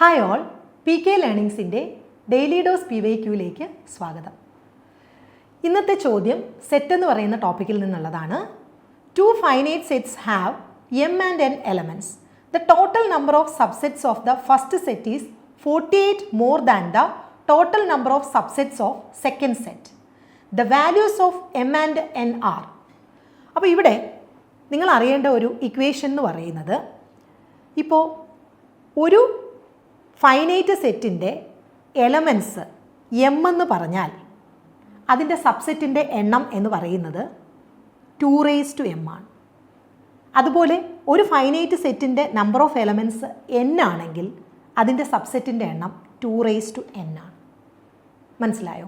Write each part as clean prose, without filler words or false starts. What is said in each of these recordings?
Hi all, PK ലേണിംഗ്സിൻ്റെ daily dose PYQയിലേക്ക് സ്വാഗതം. ഇന്നത്തെ ചോദ്യം സെറ്റ് എന്ന് പറയുന്ന ടോപ്പിക്കിൽ നിന്നുള്ളതാണ്. Two finite sets have m and n elements. The total number of subsets of the first set is 48 more than the total number of subsets of second set. The values of m and n are. അപ്പോൾ ഇവിടെ നിങ്ങൾ അറിയേണ്ട ഒരു equation എന്ന് പറയുന്നത്, ഇപ്പോൾ ഒരു finite സെറ്റിൻ്റെ എലമെൻറ്റ്സ് എം എന്ന് പറഞ്ഞാൽ അതിൻ്റെ സബ്സെറ്റിൻ്റെ എണ്ണം എന്ന് പറയുന്നത് 2m ആണ്. അതുപോലെ ഒരു ഫൈനൈറ്റ് സെറ്റിൻ്റെ നമ്പർ ഓഫ് എലമെൻറ്റ്സ് n ആണെങ്കിൽ അതിൻ്റെ സബ്സെറ്റിൻ്റെ എണ്ണം 2n ആണ്. മനസ്സിലായോ?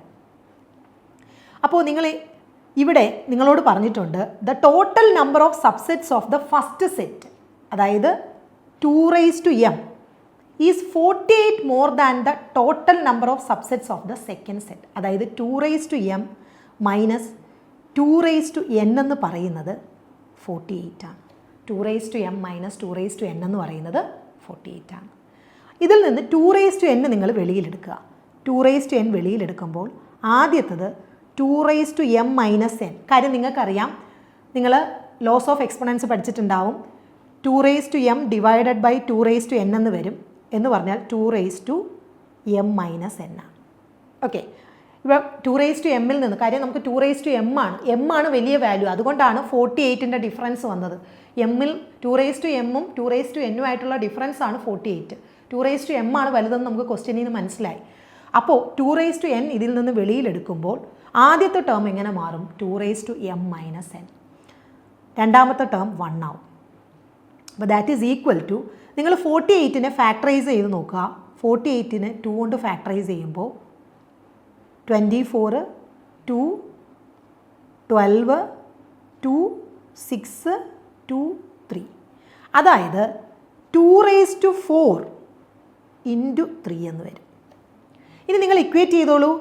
അപ്പോൾ നിങ്ങൾ ഇവിടെ നിങ്ങളോട് പറഞ്ഞിട്ടുണ്ട് the total number of subsets of the first set, അതായത് 2m is 48 more than the total number of subsets of the second set. അതായത് 2m മൈനസ് 2n എന്ന് പറയുന്നത് 48 ആണ്. 2m മൈനസ് 2n എന്ന് പറയുന്നത് 48 ആണ്. ഇതിൽ നിന്ന് 2n നിങ്ങൾ വെളിയിലെടുക്കുക. 2n വെളിയിലെടുക്കുമ്പോൾ ആദ്യത്തത് 2m മൈനസ് n. കാര്യം നിങ്ങൾക്കറിയാം, നിങ്ങൾ ലോസ് ഓഫ് എക്സ്പൊണൻസ് പഠിച്ചിട്ടുണ്ടാവും. 2m ഡിവൈഡഡ് ബൈ 2n എന്ന് വരും. എന്ന് പറഞ്ഞാൽ 2m മൈനസ് n ആണ്. ഓക്കെ, ഇപ്പോൾ 2mൽ നിന്ന്, കാര്യം നമുക്ക് 2m ആണ് വലിയ വാല്യൂ, അതുകൊണ്ടാണ് 48ൻ്റെ ഡിഫറൻസ് വന്നത്. എമ്മിൽ 2m-ഉം 2n-ഉം ആയിട്ടുള്ള ഡിഫറൻസ് ആണ് 48. 2m ആണ് വലുതെന്ന് നമുക്ക് ക്വസ്റ്റ്യനിൽ നിന്ന് മനസ്സിലായി. അപ്പോൾ 2n ഇതിൽ നിന്ന് വെളിയിലെടുക്കുമ്പോൾ ആദ്യത്തെ ടേം എങ്ങനെ മാറും? 2m minus n. രണ്ടാമത്തെ ടേം 1 ആവും. അപ്പോൾ ദാറ്റ് ഈസ് ഈക്വൽ ടു, നിങ്ങൾ 48നെ ഫാക്ടറൈസ് ചെയ്ത് നോക്കുക. 48നെ 2 കൊണ്ട് ഫാക്ടറൈസ് ചെയ്യുമ്പോൾ 24, 2, 12, 2, 6, 2, 3. അതായത് 2⁴ ഇൻറ്റു 3 എന്ന് വരും. ഇനി നിങ്ങൾ ഇക്വേറ്റ് ചെയ്തോളൂ.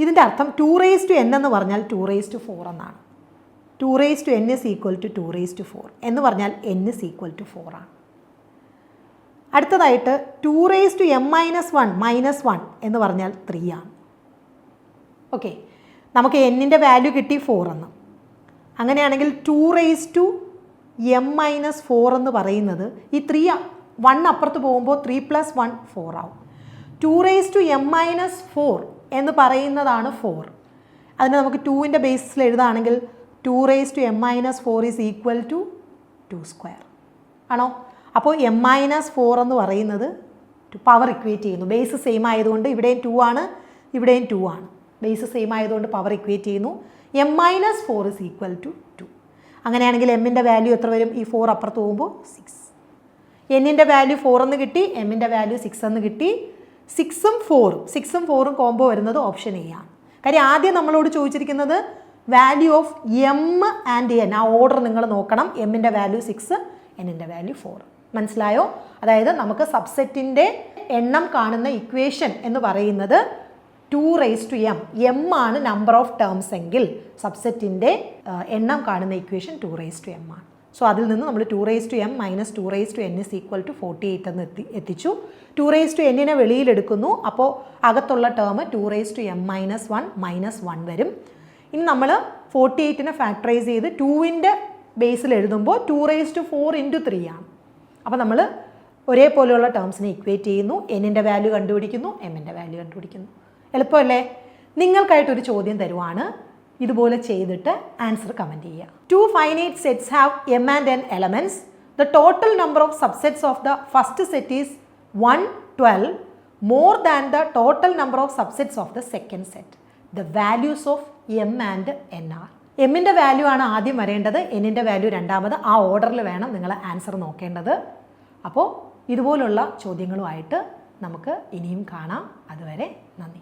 ഇതിൻ്റെ അർത്ഥം 2n എന്ന് പറഞ്ഞാൽ 2⁴ എന്നാണ്. 2n is equal to 2⁴ എന്ന് പറഞ്ഞാൽ n is equal to 4 ആണ്. അടുത്തതായിട്ട് 2m മൈനസ് 1 എന്ന് പറഞ്ഞാൽ 3 ആണ്. ഓക്കെ, നമുക്ക് n-ൻ്റെ വാല്യൂ കിട്ടി 4 എന്ന്. അങ്ങനെയാണെങ്കിൽ 2m മൈനസ് 4 എന്ന് പറയുന്നത് ഈ 1 അപ്പുറത്ത് പോകുമ്പോൾ 3 + 1 4 ആവും. 2m മൈനസ് 4 എന്ന് പറയുന്നതാണ് 4. അതിന് നമുക്ക് 2ൻ്റെ ബേസിൽ എഴുതുകയാണെങ്കിൽ 2m minus 4 is equal to 2² ആണോ? അപ്പോൾ m മൈനസ് 4 എന്ന് പറയുന്നത് പവർ ഇക്വേറ്റ് ചെയ്യുന്നു. ബേസ് സെയിം ആയതുകൊണ്ട് ഇവിടെയും 2 ആണ്, ഇവിടെയും 2 ആണ്. ബേസ് സെയിം ആയതുകൊണ്ട് പവർ ഇക്വേറ്റ് ചെയ്യുന്നു. m minus 4 is equal to 2. അങ്ങനെയാണെങ്കിൽ m-ൻ്റെ വാല്യൂ എത്ര വരും? ഈ 4 അപ്പുറത്ത് പോകുമ്പോൾ 6. n-ൻ്റെ വാല്യൂ 4 എന്ന് കിട്ടി, m-ൻ്റെ വാല്യൂ 6 എന്ന് കിട്ടി. 6ഉം 4ഉം കോംബോ വരുന്നത് ഓപ്ഷൻ എ ആണ്. കാര്യം ആദ്യം നമ്മളോട് ചോദിച്ചിരിക്കുന്നത് value of m and n. ആ ഓർഡർ നിങ്ങൾ നോക്കണം. m-ൻ്റെ വാല്യൂ 6, n-ൻ്റെ വാല്യൂ 4. മനസ്സിലായോ? അതായത് നമുക്ക് സബ്സെറ്റിൻ്റെ എണ്ണം കാണുന്ന ഇക്വേഷൻ എന്ന് പറയുന്നത് 2m. m ആണ് നമ്പർ ഓഫ് ടേംസ് എങ്കിൽ സബ്സെറ്റിൻ്റെ എണ്ണം കാണുന്ന ഇക്വേഷൻ 2m ആണ്. സോ അതിൽ നിന്ന് നമ്മൾ 2m minus 2n is equal to 48 എന്ന് എത്തിച്ചു. 2n-നെ വെളിയിലെടുക്കുന്നു. അപ്പോൾ അകത്തുള്ള ടേം 2m മൈനസ് 1 വരും. ഇനി നമ്മൾ 48നെ ഫാക്ടറൈസ് ചെയ്ത് 2ൻ്റെ ബേസിൽ എഴുതുമ്പോൾ 2⁴ ഇൻറ്റു 3 ആണ്. അപ്പോൾ നമ്മൾ ഒരേപോലെയുള്ള ടേംസിനെ ഇക്വേറ്റ് ചെയ്യുന്നു. n-ൻ്റെ വാല്യൂ കണ്ടുപിടിക്കുന്നു, m-ൻ്റെ വാല്യൂ കണ്ടുപിടിക്കുന്നു. എളുപ്പമല്ലേ? നിങ്ങൾക്കായിട്ടൊരു ചോദ്യം തരുവാണ്. ഇതുപോലെ ചെയ്തിട്ട് ആൻസർ കമൻറ്റ് ചെയ്യുക. 2 finite sets have m and n elements. The total number of subsets of the first set is 112 more than the total number of subsets of the second set. The values of m and n are. m-ൻ്റെ value ആണ് ആദ്യം വരേണ്ടത്, n-ൻ്റെ value രണ്ടാമത്. ആ ഓർഡറിൽ വേണം നിങ്ങൾ answer നോക്കേണ്ടത്. അപ്പോൾ ഇതുപോലുള്ള ചോദ്യങ്ങളുമായിട്ട് നമുക്ക് ഇനിയും കാണാം. അതുവരെ നന്ദി.